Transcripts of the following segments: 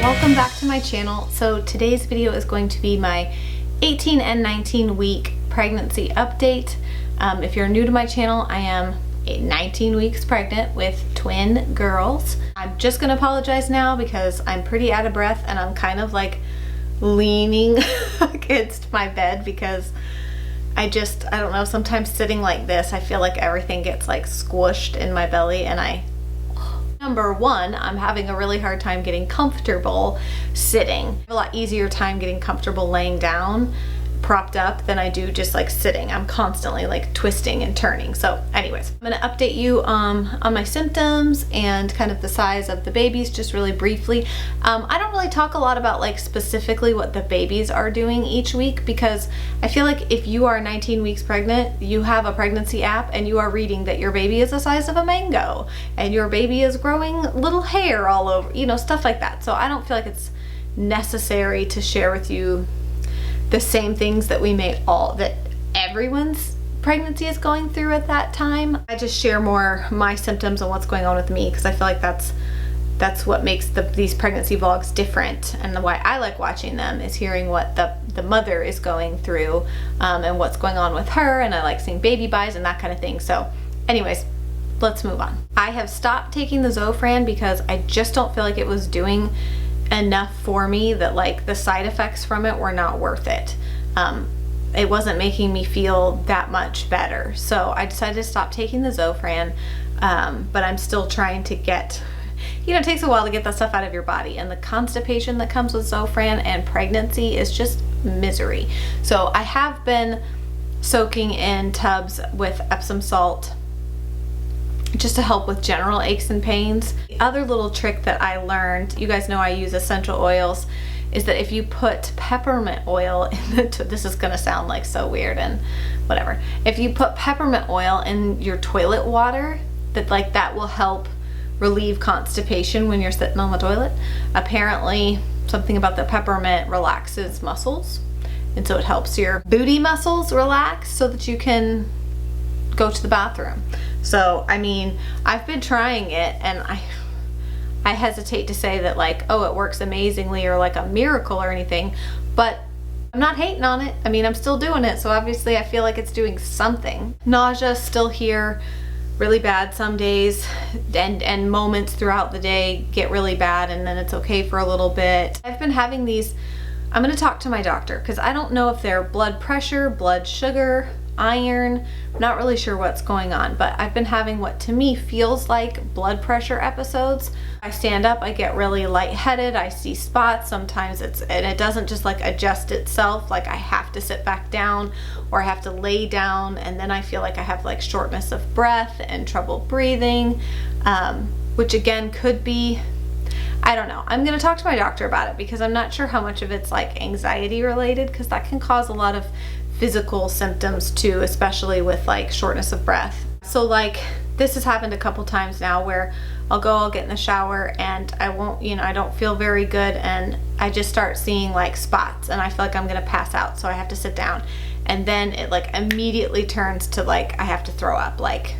Welcome back to my channel. So today's video is going to be my 18 and 19 week pregnancy update. If you're new to my channel, I am 19 weeks pregnant with twin girls. I'm just gonna apologize now because I'm pretty out of breath and I'm kind of like leaning against my bed because I don't know, sometimes sitting like this, I feel like everything gets like squished in my belly and Number one, I'm having a really hard time getting comfortable sitting. I have a lot easier time getting comfortable laying down, propped up, than I do just like sitting. I'm constantly like twisting and turning. So anyways, I'm gonna update you on my symptoms and kind of the size of the babies just really briefly. I don't really talk a lot about like specifically what the babies are doing each week because I feel like if you are 19 weeks pregnant, you have a pregnancy app and you are reading that your baby is the size of a mango and your baby is growing little hair all over, you know, stuff like that. So I don't feel like it's necessary to share with you the same things that that everyone's pregnancy is going through at that time. I just share more my symptoms and what's going on with me because I feel like that's what makes these pregnancy vlogs different, and why I like watching them is hearing what the mother is going through and what's going on with her, and I like seeing baby buys and that kind of thing. So anyways, let's move on. I have stopped taking the Zofran because I just don't feel like it was doing enough for me, that like the side effects from it were not worth it. It wasn't making me feel that much better, so I decided to stop taking the Zofran, but I'm still trying to get, you know, it takes a while to get that stuff out of your body, and the constipation that comes with Zofran and pregnancy is just misery. So I have been soaking in tubs with Epsom salt just to help with general aches and pains. The other little trick that I learned, you guys know I use essential oils, is that if you put peppermint oil in this is gonna sound like so weird and whatever. If you put peppermint oil in your toilet water, that will help relieve constipation when you're sitting on the toilet. Apparently, something about the peppermint relaxes muscles, and so it helps your booty muscles relax so that you can go to the bathroom. So I mean, I've been trying it and I hesitate to say that like, oh, it works amazingly or like a miracle or anything, but I'm not hating on it. I mean, I'm still doing it, so obviously I feel like it's doing something. Nausea still here, really bad some days, and moments throughout the day get really bad and then it's okay for a little bit. I've been having these, I'm gonna talk to my doctor because I don't know if they're blood pressure, blood sugar, iron, I'm not really sure what's going on, but I've been having what to me feels like blood pressure episodes. I stand up, I get really lightheaded, I see spots, sometimes and it doesn't just like adjust itself, like I have to sit back down or I have to lay down, and then I feel like I have like shortness of breath and trouble breathing, which again could be, I don't know. I'm gonna talk to my doctor about it because I'm not sure how much of it's like anxiety related, because that can cause a lot of physical symptoms too, especially with like shortness of breath. So like this has happened a couple times now where I'll get in the shower and I won't, you know, I don't feel very good and I just start seeing like spots and I feel like I'm gonna pass out, so I have to sit down, and then it like immediately turns to like I have to throw up, like,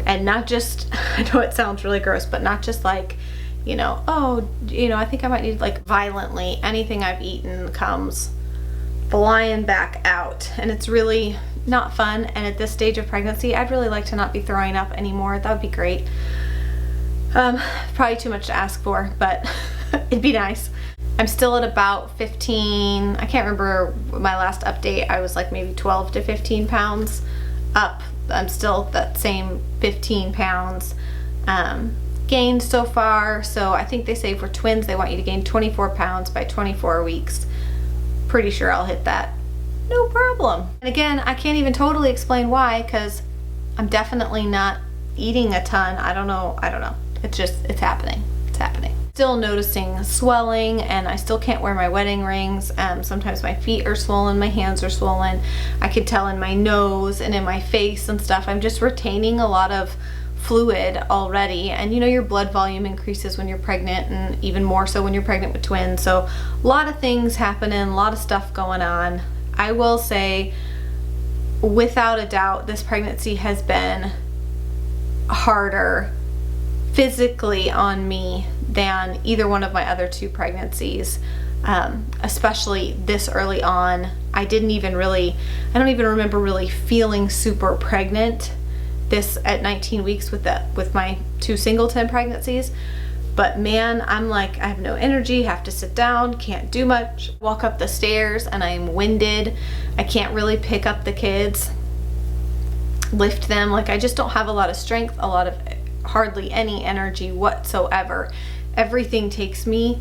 and not just, I know it sounds really gross, but not just like, you know, oh, you know, I think I might need, like violently anything I've eaten comes flying back out, and it's really not fun. And at this stage of pregnancy, I'd really like to not be throwing up anymore. That would be great. Probably too much to ask for, but it'd be nice. I'm still at about 15, I can't remember my last update, I was like maybe 12 to 15 pounds up. I'm still that same 15 pounds gained so far. So I think they say for twins they want you to gain 24 pounds by 24 weeks. Pretty sure I'll hit that, no problem. And again, I can't even totally explain why, because I'm definitely not eating a ton. I don't know. It's happening. Still noticing swelling, and I still can't wear my wedding rings. Sometimes my feet are swollen, my hands are swollen. I can tell in my nose and in my face and stuff. I'm just retaining a lot of fluid already, and you know, your blood volume increases when you're pregnant, and even more so when you're pregnant with twins. So a lot of things happening, a lot of stuff going on. I will say without a doubt this pregnancy has been harder physically on me than either one of my other 2 pregnancies, especially this early on. I don't even remember really feeling super pregnant this at 19 weeks with my 2 singleton pregnancies. But man, I'm like, I have no energy, have to sit down, can't do much, walk up the stairs, and I'm winded. I can't really pick up the kids, lift them. Like, I just don't have a lot of strength, hardly any energy whatsoever. Everything takes me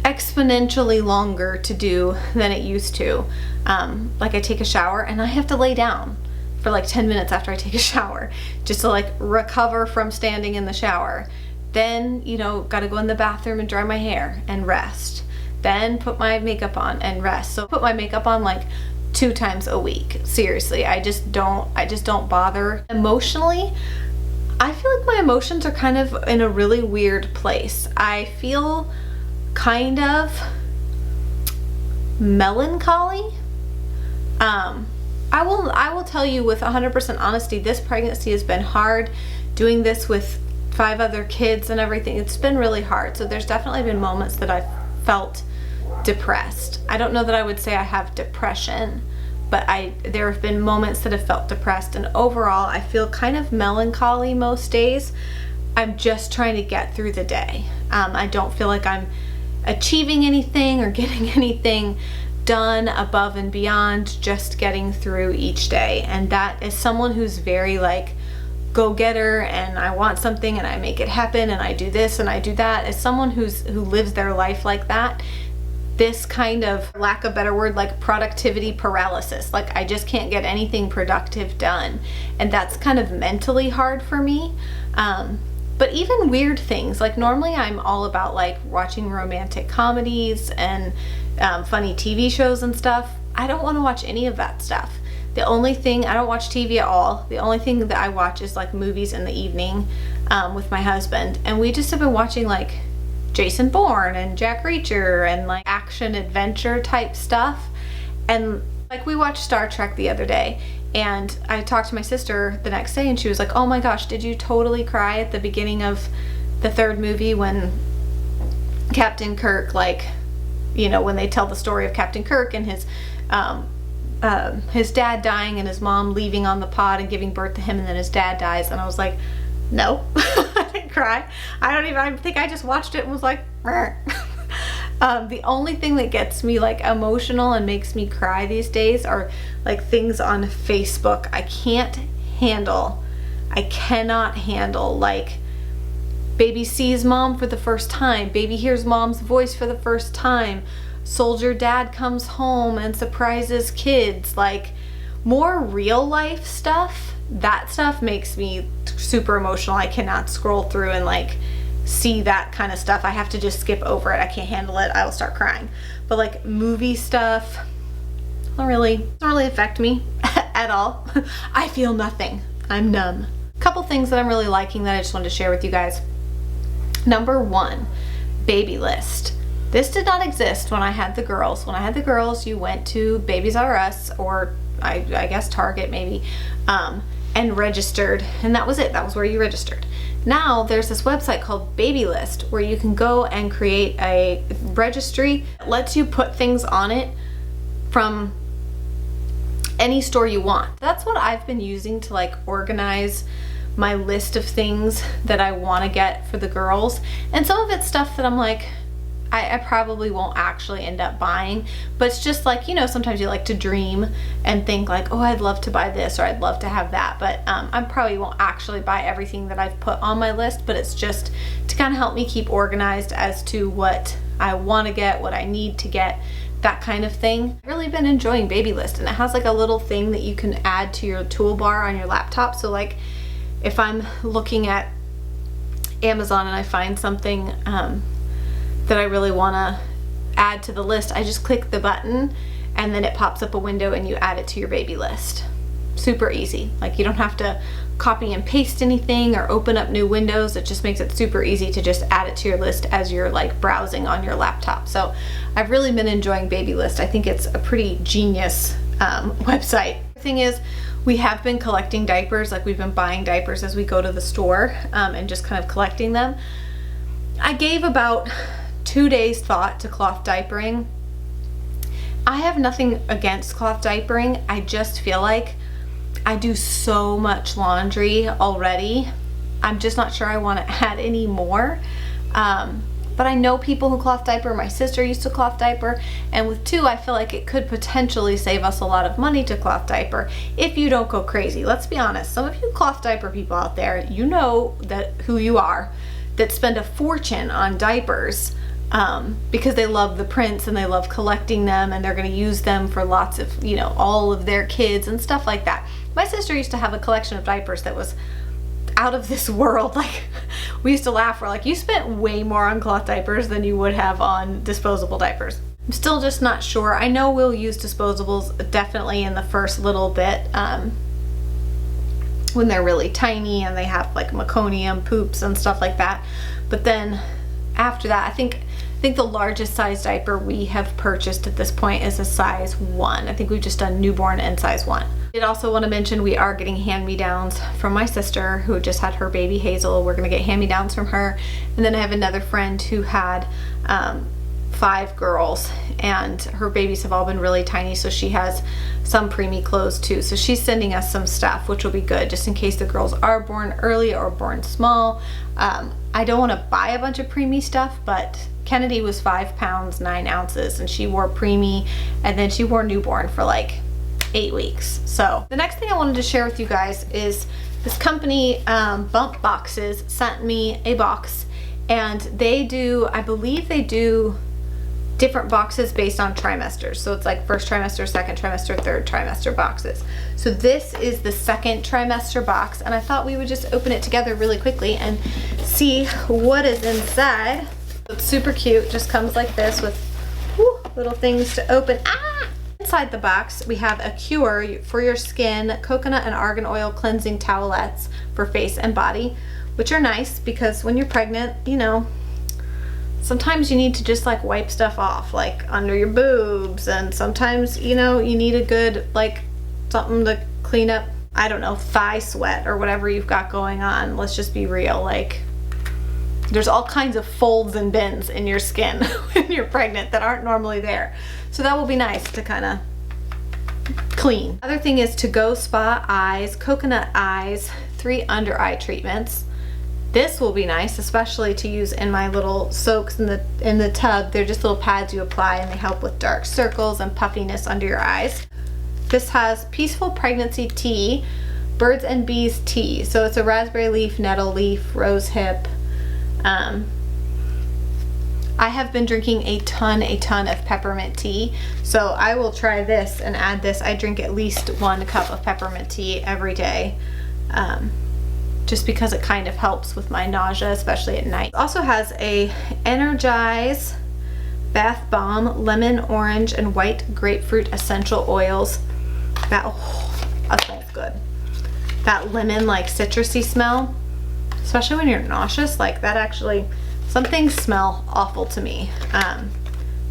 exponentially longer to do than it used to. Like, I take a shower and I have to lay down for like 10 minutes after I take a shower just to like recover from standing in the shower. Then, gotta go in the bathroom and dry my hair and rest. Then put my makeup on and rest. So put my makeup on like 2 times a week. Seriously, I just don't bother. Emotionally, I feel like my emotions are kind of in a really weird place. I feel kind of melancholy. I will tell you with 100% honesty, this pregnancy has been hard. Doing this with 5 other kids and everything, it's been really hard. So there's definitely been moments that I've felt depressed. I don't know that I would say I have depression, but there have been moments that have felt depressed, and overall I feel kind of melancholy most days. I'm just trying to get through the day. I don't feel like I'm achieving anything or getting anything done above and beyond, just getting through each day. And that is someone who's very like go-getter, and I want something and I make it happen and I do this and I do that. As someone who lives their life like that, this kind of, lack of a better word, like productivity paralysis, like I just can't get anything productive done, and that's kind of mentally hard for me. But even weird things, like normally I'm all about like watching romantic comedies and funny TV shows and stuff. I don't want to watch any of that stuff. I don't watch TV at all. The only thing that I watch is like movies in the evening with my husband. And we just have been watching like Jason Bourne and Jack Reacher and like action adventure type stuff. And like we watched Star Trek the other day, and I talked to my sister the next day and she was like, oh my gosh, did you totally cry at the beginning of the 3rd movie when Captain Kirk, like, when they tell the story of Captain Kirk and his dad dying and his mom leaving on the pod and giving birth to him, and then his dad dies? And I was like, no. I didn't cry. I think I just watched it and was like, the only thing that gets me like emotional and makes me cry these days are like things on Facebook. I cannot handle like baby sees mom for the first time, baby hears mom's voice for the first time, soldier dad comes home and surprises kids, like more real life stuff. That stuff makes me super emotional. I cannot scroll through and like see that kind of stuff. I have to just skip over it. I can't handle it. I will start crying. But like movie stuff doesn't really affect me at all. I feel nothing. I'm numb. A couple things that I'm really liking that I just wanted to share with you guys. Number 1, baby list. This did not exist when I had the girls. When I had the girls, you went to Babies R Us, or I guess Target maybe, and registered, and that was it. That was where you registered. Now there's this website called Baby List where you can go and create a registry that lets you put things on it from any store you want. That's what I've been using to like organize my list of things that I want to get for the girls. And some of it's stuff that I'm like, I probably won't actually end up buying, but it's just like, sometimes you like to dream and think like, oh, I'd love to buy this or I'd love to have that, but I probably won't actually buy everything that I've put on my list. But it's just to kind of help me keep organized as to what I want to get, what I need to get, that kind of thing. I've really been enjoying Baby List, and it has like a little thing that you can add to your toolbar on your laptop. So like if I'm looking at Amazon and I find something that I really want to add to the list, I just click the button and then it pops up a window and you add it to your baby list. Super easy. Like you don't have to copy and paste anything or open up new windows. It just makes it super easy to just add it to your list as you're like browsing on your laptop. So I've really been enjoying Baby List. I think it's a pretty genius website. The thing is, we have been collecting diapers. Like we've been buying diapers as we go to the store and just kind of collecting them. I gave about 2 days thought to cloth diapering. I have nothing against cloth diapering. I just feel like I do so much laundry already. I'm just not sure I want to add any more. But I know people who cloth diaper. My sister used to cloth diaper, and with 2, I feel like it could potentially save us a lot of money to cloth diaper if you don't go crazy. Let's be honest, some of you cloth diaper people out there, you know that who you are, that spend a fortune on diapers because they love the prints and they love collecting them, and they're going to use them for lots of, you know, all of their kids and stuff like that. My sister used to have a collection of diapers that was out of this world. Like, we used to laugh. We're like, you spent way more on cloth diapers than you would have on disposable diapers. I'm still just not sure. I know we'll use disposables definitely in the first little bit when they're really tiny and they have like meconium poops and stuff like that. But then after that, I think the largest size diaper we have purchased at this point is a size 1. I think we've just done newborn and size 1. I did also want to mention we are getting hand-me-downs from my sister who just had her baby Hazel. We're going to get hand-me-downs from her. And then I have another friend who had 5 girls, and her babies have all been really tiny, so she has some preemie clothes too. So she's sending us some stuff, which will be good just in case the girls are born early or born small. I don't want to buy a bunch of preemie stuff, but Kennedy was 5 pounds 9 ounces, and she wore preemie, and then she wore newborn for like 8 weeks. So the next thing I wanted to share with you guys is this company, Bump Boxes, sent me a box, and they do, I believe they do different boxes based on trimesters. So it's like first trimester, second trimester, third trimester boxes. So this is the second trimester box, and I thought we would just open it together really quickly and see what is inside. It's super cute, just comes like this with little things to open. Inside the box we have a cure for your skin, coconut and argan oil cleansing towelettes for face and body, which are nice because when you're pregnant, you know, sometimes you need to just like wipe stuff off, like under your boobs, and sometimes, you know, you need a good, like, something to clean up, I don't know, thigh sweat or whatever you've got going on. Let's just be real, like, there's all kinds of folds and bends in your skin when you're pregnant that aren't normally there. So that will be nice to kind of clean. Other thing is To Go Spa Eyes, Coconut Eyes, 3 under eye treatments. This will be nice, especially to use in my little soaks in the tub. They're just little pads you apply, and they help with dark circles and puffiness under your eyes. This has Peaceful Pregnancy Tea, Birds and Bees Tea. So it's a raspberry leaf, nettle leaf, rose hip. I have been drinking a ton of peppermint tea, so I will try this and add this. I drink at least 1 cup of peppermint tea every day, just because it kind of helps with my nausea, especially at night. It also has a Energize Bath Bomb, lemon, orange, and white grapefruit essential oils. That smells good. That lemon, like, citrusy smell, especially when you're nauseous, like that actually, some things smell awful to me,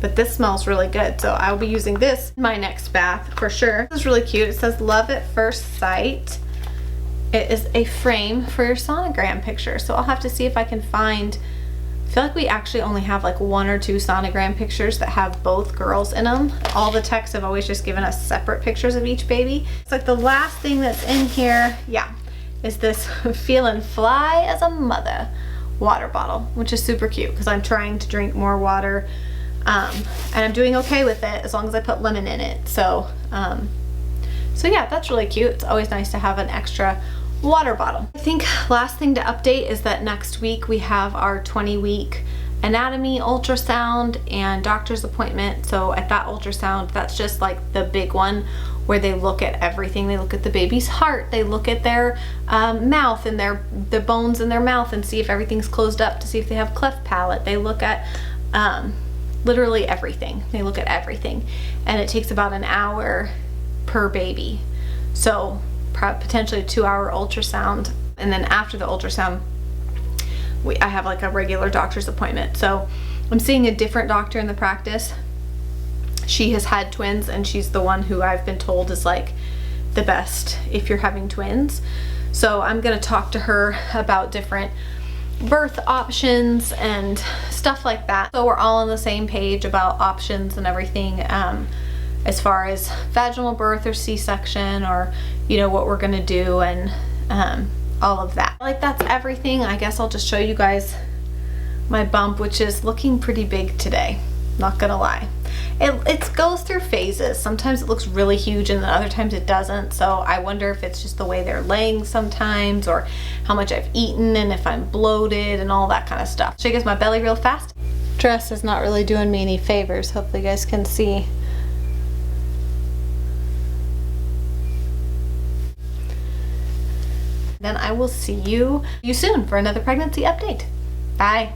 but this smells really good. So I'll be using this in my next bath for sure. This is really cute. It says Love at First Sight. It is a frame for your sonogram picture. So I'll have to see if I can find, I feel like we actually only have like 1 or 2 sonogram pictures that have both girls in them. All the texts have always just given us separate pictures of each baby. It's like the last thing that's in here, yeah, is this Feelin' Fly as a Mother water bottle, which is super cute because I'm trying to drink more water, and I'm doing okay with it as long as I put lemon in it. So so yeah, that's really cute. It's always nice to have an extra water bottle. I think last thing to update is that next week we have our 20-week anatomy ultrasound and doctor's appointment. So at that ultrasound, that's just like the big one where they look at everything. They look at the baby's heart, they look at their mouth and the bones in their mouth and see if everything's closed up, to see if they have cleft palate. They look at literally everything. They look at everything, and it takes about an hour per baby. So potentially a 2-hour ultrasound, and then after the ultrasound I have like a regular doctor's appointment. So I'm seeing a different doctor in the practice. She has had twins, and she's the one who I've been told is like the best if you're having twins. So I'm gonna talk to her about different birth options and stuff like that. So we're all on the same page about options and everything as far as vaginal birth or C-section, or you know what we're gonna do, and all of that. Like, that's everything. I guess I'll just show you guys my bump, which is looking pretty big today, not gonna lie. It goes through phases. Sometimes it looks really huge and then other times it doesn't, so I wonder if it's just the way they're laying sometimes, or how much I've eaten, and if I'm bloated and all that kind of stuff. Show you guys my belly real fast. Dress is not really doing me any favors. Hopefully you guys can see. Then I will see you soon for another pregnancy update. Bye.